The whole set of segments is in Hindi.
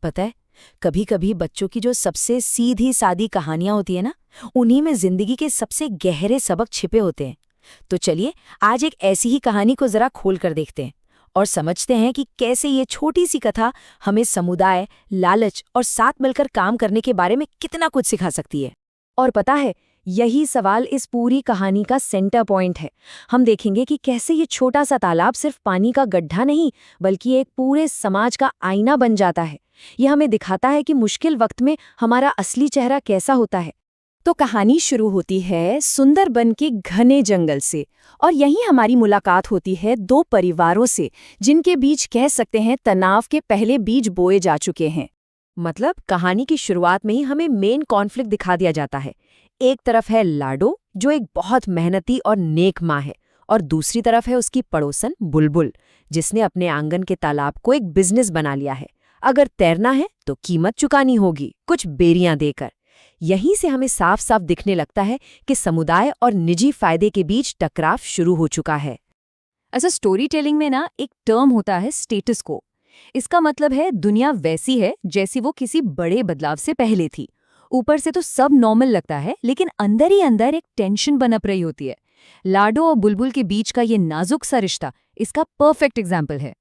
पता है, कभी कभी बच्चों की जो सबसे सीधी सादी कहानियां होती है ना, उन्हीं में जिंदगी के सबसे गहरे सबक छिपे होते हैं। तो चलिए, आज एक ऐसी ही कहानी को जरा खोल कर देखते हैं और समझते हैं कि कैसे ये छोटी सी कथा हमें समुदाय, लालच और साथ मिलकर काम करने के बारे में कितना कुछ सिखा सकती है। और पता है, यही सवाल इस पूरी कहानी का सेंटर पॉइंट है। हम देखेंगे कि कैसे ये छोटा सा तालाब सिर्फ पानी का गड्ढा नहीं, बल्कि एक पूरे समाज का आईना बन जाता है। ये हमें दिखाता है कि मुश्किल वक्त में हमारा असली चेहरा कैसा होता है। तो कहानी शुरू होती है सुंदरबन के घने जंगल से, और यहीं हमारी मुलाकात होती है दो परिवारों से, जिनके बीच कह सकते हैं तनाव के पहले बीज बोए जा चुके हैं। मतलब कहानी की शुरुआत में ही हमें मेन कॉन्फ्लिक्ट दिखा दिया जाता है। एक तरफ है लाडो, जो एक बहुत मेहनती और नेक माँ है, और दूसरी तरफ है उसकी पड़ोसन बुलबुल, जिसने अपने आंगन के तालाब को एक बिजनेस बना लिया है। अगर तैरना है तो कीमत चुकानी होगी, कुछ बेरियां देकर। यहीं से हमें साफ साफ दिखने लगता है कि समुदाय और निजी फायदे के बीच टकराव शुरू हो चुका है। ऐसा स्टोरी टेलिंग में ना एक टर्म होता है स्टेटस को। इसका मतलब है दुनिया वैसी है जैसी वो किसी बड़े बदलाव से पहले थी। ऊपर से तो सब नॉर्मल लगता है, लेकिन अंदर ही अंदर एक टेंशन बनप रही होती है। लाडो और बुलबुल के बीच का ये नाजुक सा रिश्ता इसका परफेक्ट एग्जाम्पल है।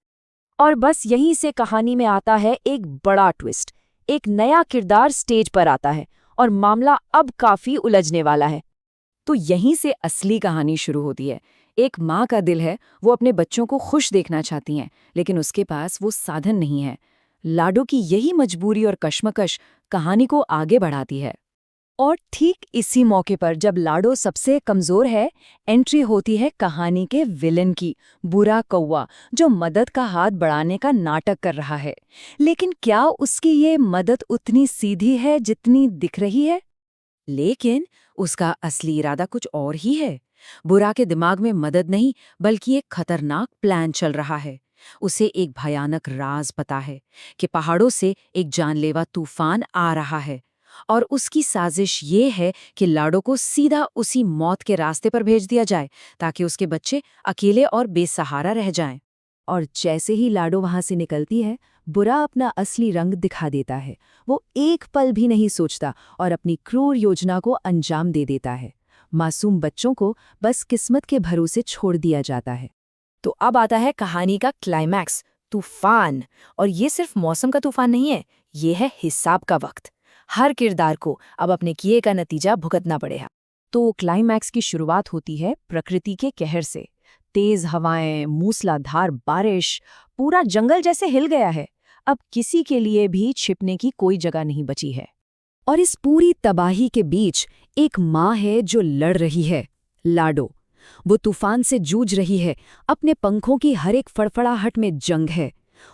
और बस यहीं से कहानी में आता है एक बड़ा ट्विस्ट। एक नया किरदार स्टेज पर आता है और मामला अब काफी उलझने वाला है। तो यहीं से असली कहानी शुरू होती है। एक माँ का दिल है, वो अपने बच्चों को खुश देखना चाहती हैं, लेकिन उसके पास वो साधन नहीं है। लाडो की यही मजबूरी और कश्मकश कहानी को आगे बढ़ाती है। और ठीक इसी मौके पर जब लाडो सबसे कमजोर है, एंट्री होती है कहानी के विलेन की, बुरा कौवा, जो मदद का हाथ बढ़ाने का नाटक कर रहा है। लेकिन क्या उसकी ये मदद उतनी सीधी है जितनी दिख रही है? लेकिन उसका असली इरादा कुछ और ही है। बुरा के दिमाग में मदद नहीं, बल्कि एक खतरनाक प्लान चल रहा है। उसे एक भयानक राज पता है कि पहाड़ों से एक जानलेवा तूफान आ रहा है, और उसकी साजिश ये है कि लाडो को सीधा उसी मौत के रास्ते पर भेज दिया जाए, ताकि उसके बच्चे अकेले और बेसहारा रह जाएं। और जैसे ही लाडो वहां से निकलती है, बुरा अपना असली रंग दिखा देता है। वो एक पल भी नहीं सोचता और अपनी क्रूर योजना को अंजाम दे देता है। मासूम बच्चों को बस किस्मत के भरोसे छोड़ दिया जाता है। तो अब आता है कहानी का क्लाइमैक्स, तूफान। और ये सिर्फ मौसम का तूफान नहीं है, ये है हिसाब का वक्त। हर किरदार को अब अपने किए का नतीजा भुगतना पड़ेगा। तो क्लाइमैक्स की शुरुआत होती है प्रकृति के कहर से। तेज हवाएं, मूसलाधार बारिश, पूरा जंगल जैसे हिल गया है। अब किसी के लिए भी छिपने की कोई जगह नहीं बची है। और इस पूरी तबाही के बीच एक माँ है जो लड़ रही है, लाडो। वो तूफान से जूझ रही है, अपने पंखों की हर एक फड़फड़ाहट में जंग है।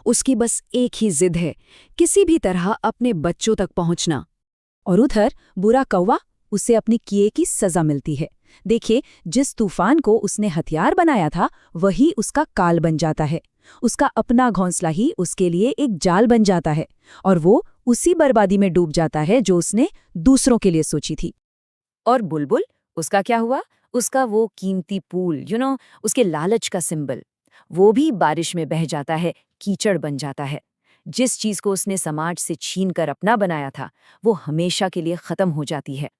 उसकी बस एक ही जिद है, किसी भी तरह अपने बच्चों तक पहुंचना। और उधर बुरा कौवा, उसे अपनी किए की सजा मिलती है। देखिए, जिस तूफान को उसने हथियार बनाया था, वही उसका काल बन जाता है। उसका अपना घोंसला ही उसके लिए एक जाल बन जाता है, और वो उसी बर्बादी में डूब जाता है जो उसने दूसरों के लिए सोची थी। और बुलबुल, उसका क्या हुआ? उसका वो कीमती फूल, उसके लालच का सिंबल, वो भी बारिश में बह जाता है, कीचड़ बन जाता है। जिस चीज को उसने समाज से छीनकर अपना बनाया था, वो हमेशा के लिए खत्म हो जाती है।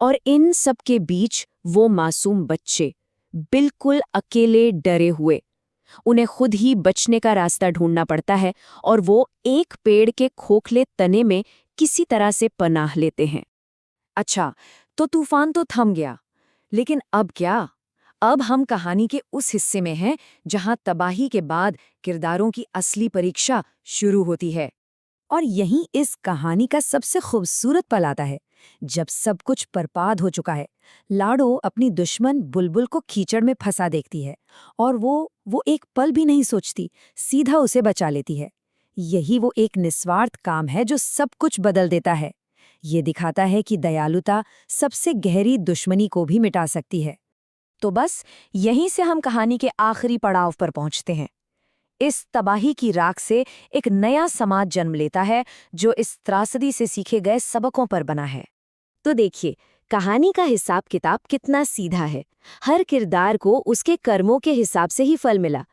और इन सब के बीच वो मासूम बच्चे, बिल्कुल अकेले, डरे हुए, उन्हें खुद ही बचने का रास्ता ढूंढना पड़ता है, और वो एक पेड़ के खोखले तने में किसी तरह से पनाह लेते हैं। अच्छा, तो तूफान तो थम गया, लेकिन अब क्या? अब हम कहानी के उस हिस्से में हैं जहां तबाही के बाद किरदारों की असली परीक्षा शुरू होती है। और यहीं इस कहानी का सबसे खूबसूरत पल आता है, जब सब कुछ बर्बाद हो चुका है। लाडो अपनी दुश्मन बुलबुल को कीचड़ में फंसा देखती है, और वो एक पल भी नहीं सोचती, सीधा उसे बचा लेती है। यही वो एक निस्वार्थ काम है जो सब कुछ बदल देता है। ये दिखाता है कि दयालुता सबसे गहरी दुश्मनी को भी मिटा सकती है। तो बस यहीं से हम कहानी के आखिरी पड़ाव पर पहुंचते हैं। इस तबाही की राख से एक नया समाज जन्म लेता है, जो इस त्रासदी से सीखे गए सबकों पर बना है। तो देखिए, कहानी का हिसाब किताब कितना सीधा है। हर किरदार को उसके कर्मों के हिसाब से ही फल मिला।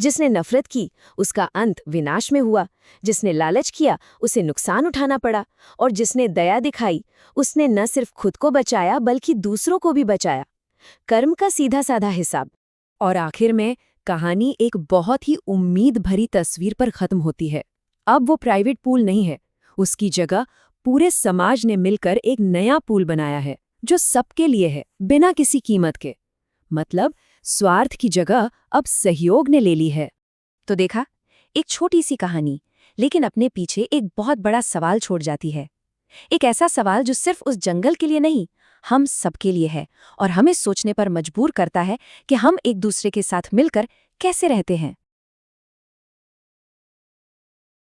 जिसने नफरत की उसका अंत विनाश में हुआ, जिसने लालच किया उसे नुकसान उठाना पड़ा, और जिसने दया दिखाई उसने न सिर्फ खुद को बचाया बल्कि दूसरों को भी बचाया। कर्म का सीधा साधा हिसाब। और आखिर में कहानी एक बहुत ही उम्मीद भरी तस्वीर पर खत्म होती है। अब वो प्राइवेट पूल नहीं है, उसकी जगह पूरे समाज ने मिलकर एक नया पूल बनाया है जो सबके लिए है, बिना किसी कीमत के। मतलब स्वार्थ की जगह अब सहयोग ने ले ली है। तो देखा, एक छोटी सी कहानी लेकिन अपने पीछे एक बहुत बड़ा सवाल छोड़ जाती है। एक ऐसा सवाल जो सिर्फ उस जंगल के लिए नहीं, हम सबके लिए है, और हमें सोचने पर मजबूर करता है कि हम एक दूसरे के साथ मिलकर कैसे रहते हैं।